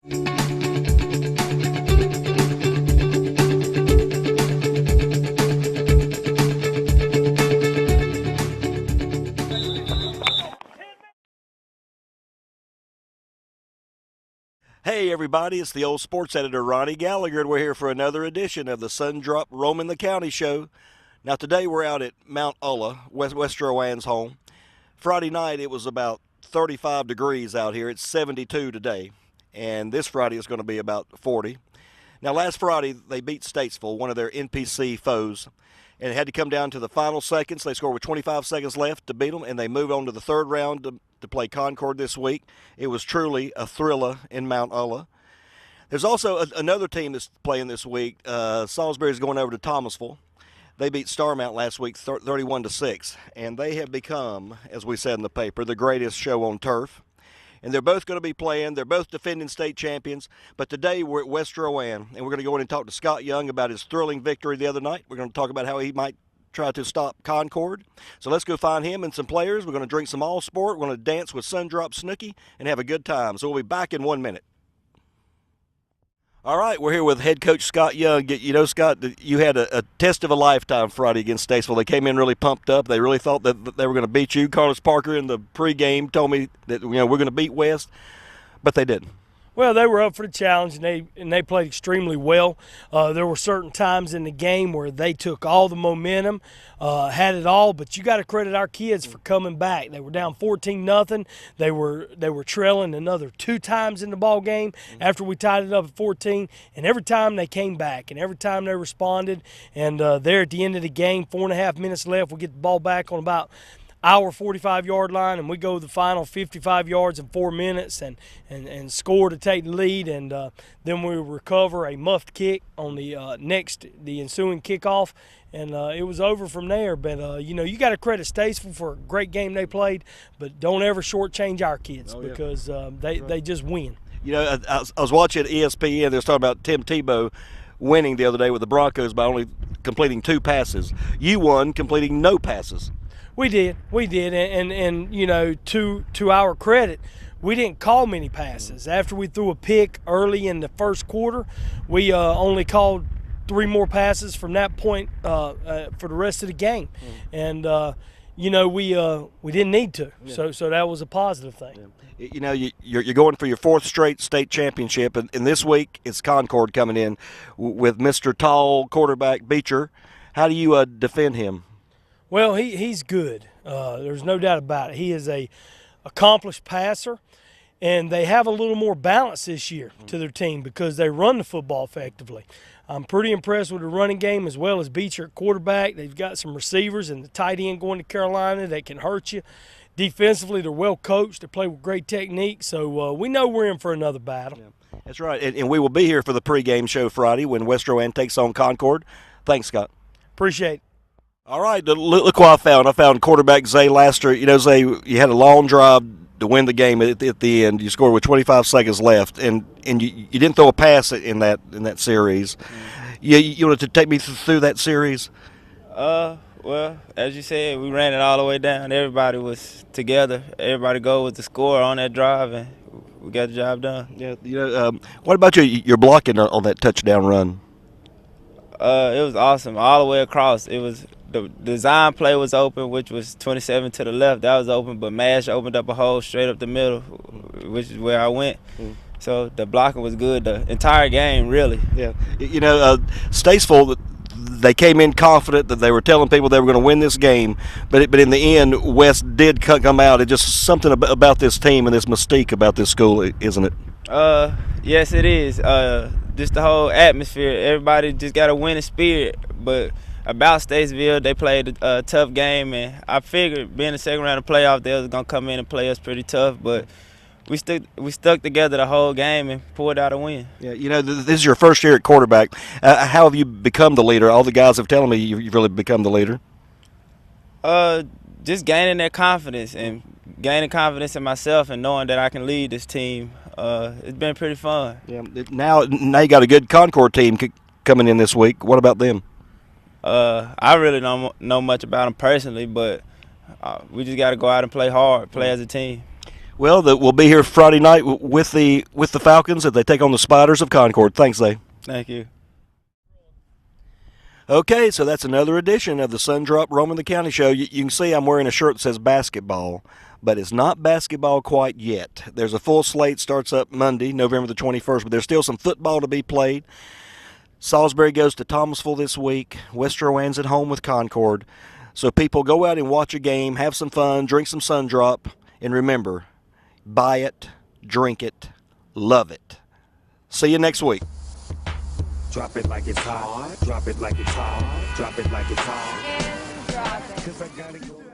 Hey everybody, it's the old sports editor Ronnie Gallagher, and we're here for another edition of the Sundrop Roman the County show. Now today we're out at Mount Ulla, West Rowan's home. Friday night it was about 35 degrees out here. It's 72 today, and this Friday it's going to be about 40. Now last Friday they beat Statesville, one of their NPC foes, and it had to come down to the final seconds. They scored with 25 seconds left to beat them, and they moved on to the third round to play Concord this week. It was truly a thriller in Mount Ulla. There's also another team that's playing this week. Salisbury is going over to Thomasville. They beat Starmount last week 31-6, and they have become, as we said in the paper, the greatest show on turf. And they're both going to be playing. They're both defending state champions. But today we're at West Rowan, and we're going to go in and talk to Scott Young about his thrilling victory the other night. We're going to talk about how he might try to stop Concord. So let's go find him and some players. We're going to drink some All Sport. We're going to dance with Sundrop Snooki and have a good time. So we'll be back in 1 minute. All right, we're here with head coach Scott Young. You know, Scott, you had a test of a lifetime Friday against Statesville. They came in really pumped up. They really thought that they were going to beat you. Carlos Parker in the pregame told me that we're going to beat West, but they didn't. Well, they were up for the challenge, and they played extremely well. There were certain times in the game where they took all the momentum, had it all. But you got to credit our kids for coming back. They were down 14-0. They were trailing another 2 times in the ball game after we tied it up at 14. And every time they came back, and every time they responded. And there at the end of the game, 4.5 minutes left, we get the ball back on about our 45-yard line, and we go the final 55 yards in 4 minutes and score to take the lead, and then we recover a muffed kick on the ensuing kickoff, and it was over from there. But you got to credit Statesville for a great game they played, but don't ever shortchange our kids because they just win. You know, I was watching ESPN. They was talking about Tim Tebow winning the other day with the Broncos by only completing 2 passes. You won completing no passes. We did, and you know, to our credit, we didn't call many passes. After we threw a pick early in the first quarter, we only called 3 more passes from that point for the rest of the game, and you know, we didn't need to, so that was a positive thing. Yeah. You know, you're going for your 4th straight state championship, and this week it's Concord coming in with Mr. Tall quarterback Beecher. How do you defend him? Well, he's good. There's no doubt about it. He is a accomplished passer, and they have a little more balance this year to their team because they run the football effectively. I'm pretty impressed with the running game as well as Beecher at quarterback. They've got some receivers and the tight end going to Carolina that can hurt you. Defensively, they're well coached. They play with great technique, so we know we're in for another battle. Yeah, that's right, and we will be here for the pregame show Friday when West Rowan takes on Concord. Thanks, Scott. Appreciate it. All right, look what I found. I found quarterback Zay Laster. You know, Zay, you had a long drive to win the game at the end. You scored with 25 seconds left, and you didn't throw a pass in that series. You wanted to take me through that series? Well, as you said, we ran it all the way down. Everybody was together. Everybody go with the score on that drive, and we got the job done. Yeah. You know, what about your blocking on that touchdown run? It was awesome all the way across. It was the design play was open, which was 27 to the left. That was open, but Mash opened up a hole straight up the middle, which is where I went. So the blocking was good the entire game, really. Yeah. You know, Statesville, they came in confident that they were telling people they were going to win this game, but in the end, West did come out. It's just something about this team and this mystique about this school, isn't it? Yes, it is. Just the whole atmosphere. Everybody just got a winning spirit, but about Statesville, they played a tough game, and I figured being the second round of playoff, they was gonna come in and play us pretty tough, but we stuck together the whole game and pulled out a win. Yeah, you know, this is your first year at quarterback. How have you become the leader? All the guys have telling me you've really become the leader. Just gaining that confidence and gaining confidence in myself and knowing that I can lead this team. It's been pretty fun. Yeah. Now you got a good Concord team coming in this week. What about them? I really don't know much about them personally, but we just got to go out and play hard, play as a team. Well, we'll be here Friday night with the Falcons as they take on the Spiders of Concord. Thanks, Zay. Thank you. Okay, so that's another edition of the Sundrop Roman the County Show. You can see I'm wearing a shirt that says basketball, but it's not basketball quite yet. There's a full slate, starts up Monday, November the 21st, but there's still some football to be played. Salisbury goes to Thomasville this week. West Rowan's at home with Concord. So people go out and watch a game, have some fun, drink some Sundrop, and remember, buy it, drink it, love it. See you next week. Drop it like it's hot. Drop it like it's hot. Drop it like it's hot. And drop it. 'Cause I gotta go.